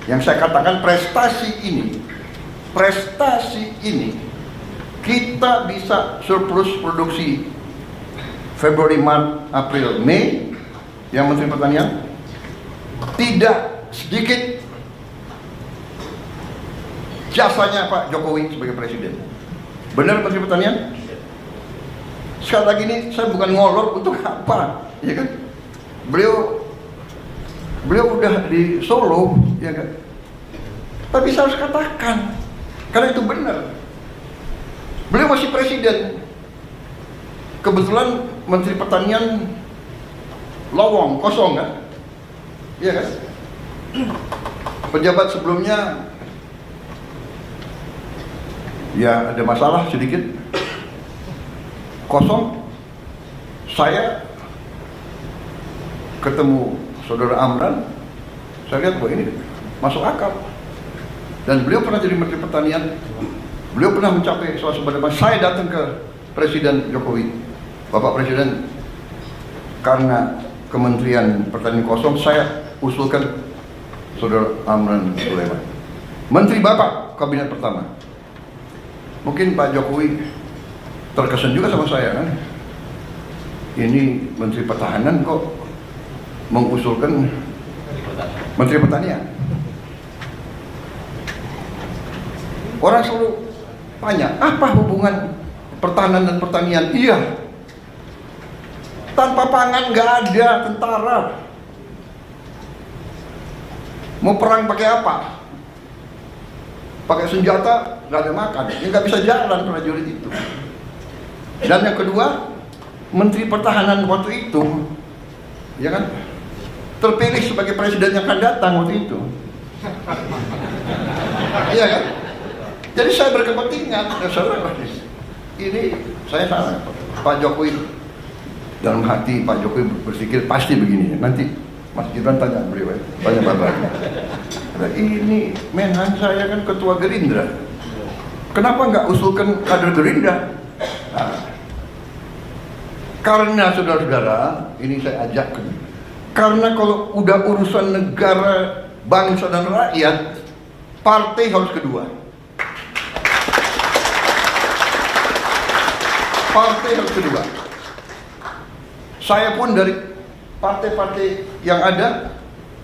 Yang saya katakan prestasi ini kita bisa surplus produksi Februari, Maret, April, Mei. Yang Menteri Pertanian tidak sedikit jasanya Pak Jokowi sebagai presiden. Benar Menteri Pertanian? Sekali lagi ini saya bukan ngolor untuk apa, ya kan? Beliau udah di Solo, ya kan? Tapi saya harus katakan, karena itu benar. Beliau masih presiden. Kebetulan Menteri Pertanian lowong, kosong kan? Iya kan? Pejabat sebelumnya ya ada masalah sedikit, kosong. Saya ketemu Saudara Amran, saya lihat bahwa ini masuk akal. Dan beliau pernah jadi Menteri Pertanian, beliau pernah mencapai suasana. Saya datang ke Presiden Jokowi, Bapak Presiden, karena Kementerian Pertanian kosong, saya usulkan Saudara Amran Sulaiman, Menteri Bapak Kabinet pertama. Mungkin Pak Jokowi terkesan juga sama saya kan, ini Menteri Pertahanan kok mengusulkan Menteri Pertanian. Orang selalu tanya, apa hubungan pertahanan dan pertanian? Iya, tanpa pangan nggak ada tentara. Mau perang pakai apa? Pakai senjata, nggak ada makan, ya nggak bisa jalan prajurit itu. Dan yang kedua, Menteri Pertahanan waktu itu, ya kan, terpilih sebagai presiden yang akan datang waktu itu. Iya kan? Jadi saya berkepentingan, ini saya salah. Pak Jokowi dalam hati Pak Jokowi berpikir pasti begini. Nanti Mas Gibran tanya beliau, tanya Bapak. Ini Menhan saya kan ketua Gerindra. Kenapa nggak usulkan kader Gerindra? Nah, karena saudara-saudara, ini saya ajak. Karena kalau udah urusan negara, bangsa dan rakyat, partai harus kedua. Partai harus kedua. Saya pun dari partai-partai yang ada,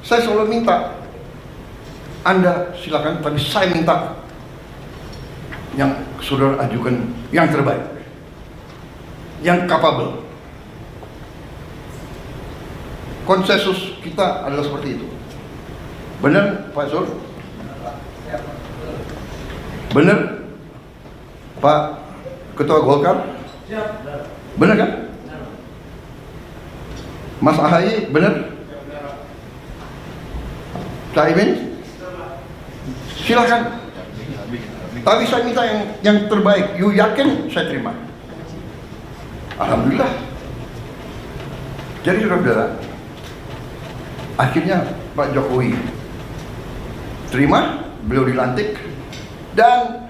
saya selalu minta, Anda silakan, tapi saya minta yang saudara ajukan yang terbaik, yang capable. Konsensus kita adalah seperti itu. Benar Pak Zul? Benar Pak Ketua Golkar? Benar kan? Mas Ahaye benar? Caimin? Silakan. Tapi saya minta yang terbaik. You yakin? Saya terima. Alhamdulillah. Jadi saudara, akhirnya Pak Jokowi terima, beliau dilantik, dan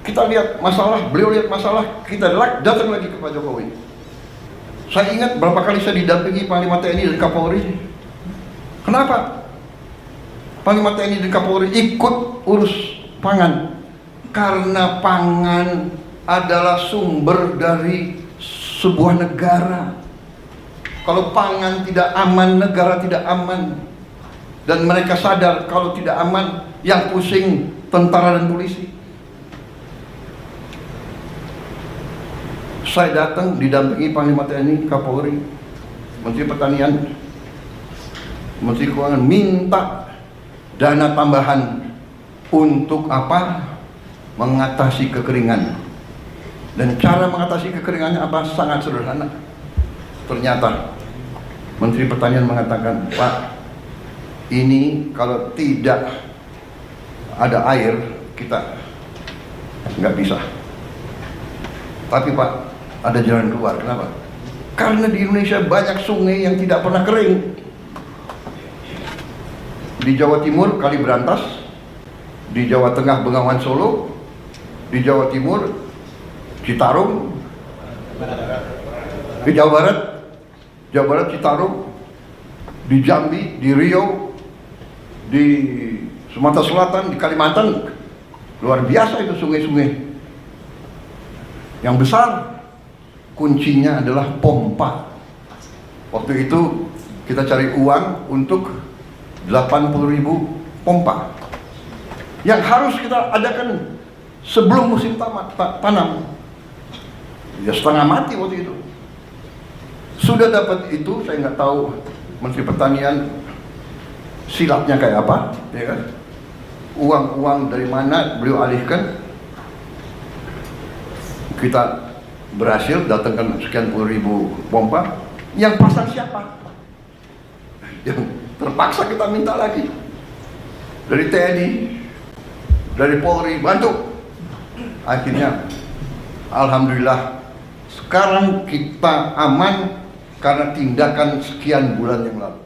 kita lihat masalah, beliau lihat masalah, kita datang lagi ke Pak Jokowi. Saya ingat berapa kali saya didampingi Panglima TNI dan Kapolri. Kenapa Panglima TNI dan Kapolri ikut urus pangan? Karena pangan adalah sumber dari sebuah negara. Kalau pangan tidak aman, negara tidak aman. Dan mereka sadar kalau tidak aman, yang pusing tentara dan polisi. Saya datang didampingi Panglima TNI, Kapolri, Menteri Pertanian, Menteri Keuangan, minta dana tambahan untuk apa? Mengatasi kekeringan. Dan cara mengatasi kekeringannya apa? Sangat sederhana. Ternyata Menteri Pertanian mengatakan, Pak, ini kalau tidak ada air kita nggak bisa. Tapi Pak, ada jalan keluar. Kenapa? Karena di Indonesia banyak sungai yang tidak pernah kering. Di Jawa Timur Kali Berantas, di Jawa Tengah Bengawan Solo, di Jawa Timur Citarum, di Jawa Barat Citarum, di Jambi, di Riau, di Sumatera Selatan, di Kalimantan, luar biasa itu sungai-sungai yang besar. Kuncinya adalah pompa. Waktu itu kita cari uang untuk 80.000 pompa yang harus kita adakan sebelum musim tanam. Ya setengah mati waktu itu. Sudah dapat itu, saya nggak tahu Menteri Pertanian silapnya kayak apa, ya kan? Uang dari mana beliau alihkan? Kita berhasil datangkan sekian puluh ribu pompa. Yang pasang siapa? Yang terpaksa kita minta lagi dari TNI, dari Polri, bantu. Akhirnya alhamdulillah sekarang kita aman karena tindakan sekian bulan yang lalu.